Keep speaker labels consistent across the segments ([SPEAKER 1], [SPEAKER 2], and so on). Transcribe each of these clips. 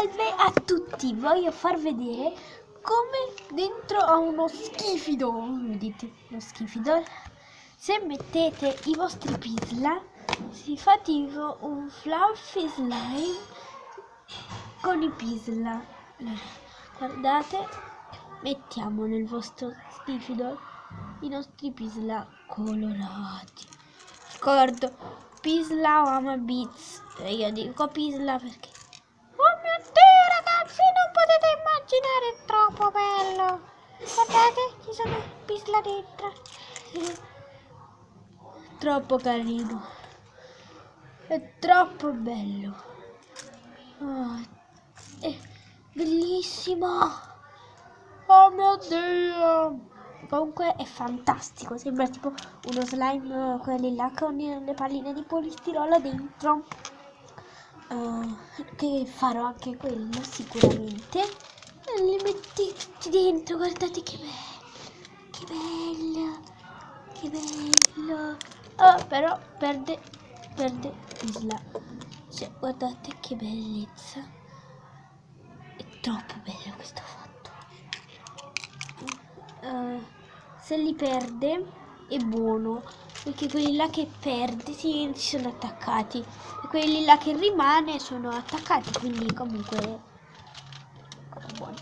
[SPEAKER 1] Salve a tutti, voglio far vedere come dentro a uno schifido, vedete lo schifido, se mettete i vostri pisla si fa tipo un fluffy slime con i pisla. Guardate, mettiamo nel vostro schifido i nostri pisla colorati. Ricordo, pisla o ama beats, io dico pisla perché oh mio Dio ragazzi, non potete immaginare, è troppo bello. Guardate, ci sono i pisla dentro. Troppo carino. È troppo bello. Oh, è bellissimo. Oh mio Dio. Comunque è fantastico. Sembra tipo uno slime, quelli là con le palline di polistirolo dentro. Che farò anche quello sicuramente. E li metti tutti dentro. Guardate che bello. Che bello. Che bello. Oh, però perde isla. Cioè, guardate che bellezza. È troppo bello questo fatto. Se li perde è buono, perché quelli là che perde si sono attaccati e quelli là che rimane sono attaccati, quindi comunque buono.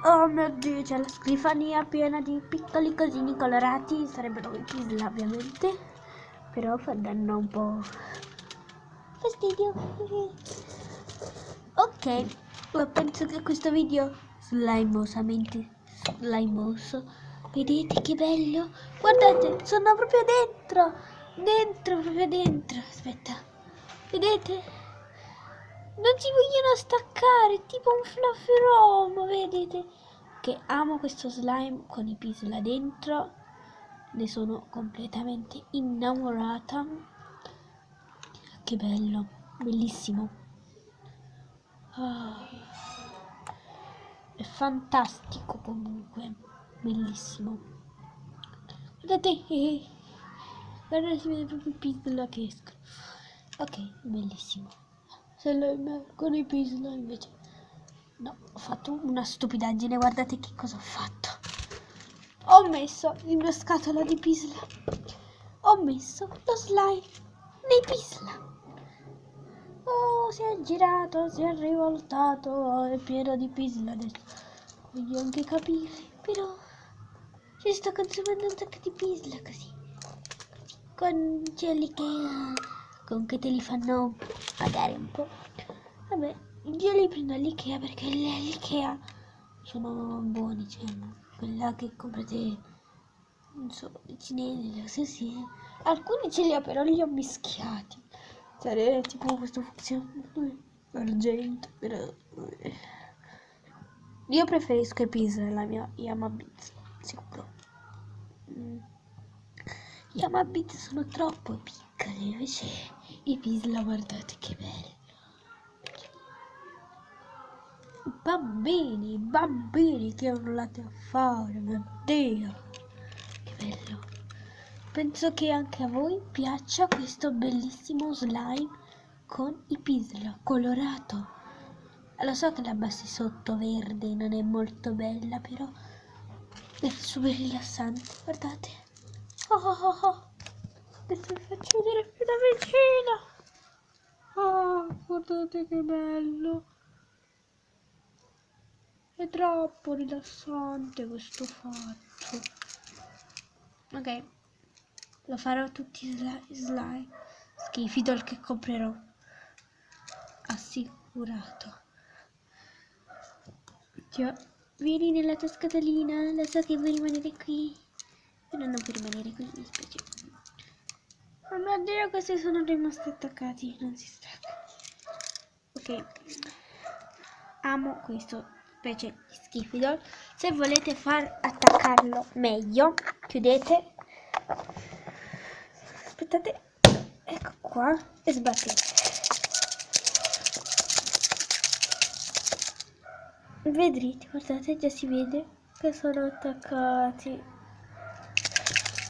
[SPEAKER 1] Oh mio Dio, c'è la scrivania piena di piccoli cosini colorati, sarebbero i pisla ovviamente, però danno un po' fastidio. Ok, penso che questo video slimosamente slimoso, vedete che bello? Guardate, sono proprio proprio dentro, aspetta, vedete? Non si vogliono staccare, tipo un fluffy rom, vedete? Che amo questo slime con i pisla dentro, ne sono completamente innamorata. Che bello, bellissimo. Oh, è fantastico comunque, bellissimo. Guardate, guardate, si vede proprio i pisla che escono. Ok, bellissimo. Con i pisla invece no, ho fatto una stupidaggine, guardate che cosa ho fatto. Ho messo il mio scatola di pisla, ho messo lo slime nei pisla. Oh, si è girato, si è rivoltato, oh, è pieno di pisla adesso. Voglio anche capire, però ci sto consumando un sacco di pisla così. Con quelli che te li fanno pagare un po'. Vabbè, io li prendo all'Ikea perché all'Ikea sono buoni, cioè quella che comprate, non so, i cinesi, sì. Alcuni ce li ho, però li ho mischiati. Cioè, tipo questo funziona argento, però io preferisco i Pisa alla mia Yamabeats, sicuro. Gli Yamabeats sono troppo piccoli, invece i Pisa, guardate che belli. Bambini che urlate a fare, mio Dio, che bello. Penso che anche a voi piaccia questo bellissimo slime con i pisla colorato. Lo so che la base sotto verde non è molto bella, però è super rilassante, guardate. Oh. Adesso vi faccio vedere più da vicino. Oh, guardate che bello. È troppo rilassante questo fatto. Ok, lo farò tutti slime. Schifidol che comprerò. Assicurato. Già, vieni nella tua scatolina. Lo so che vuoi rimanere qui. Però non puoi rimanere qui, mi spiace. Oh mio Dio, questi sono rimasti attaccati. Non si stacca. Ok. Amo questo specie di schifidol. Se volete far attaccarlo meglio, chiudete, aspettate, ecco qua, e sbattete. Vedrete, guardate, già si vede che sono attaccati.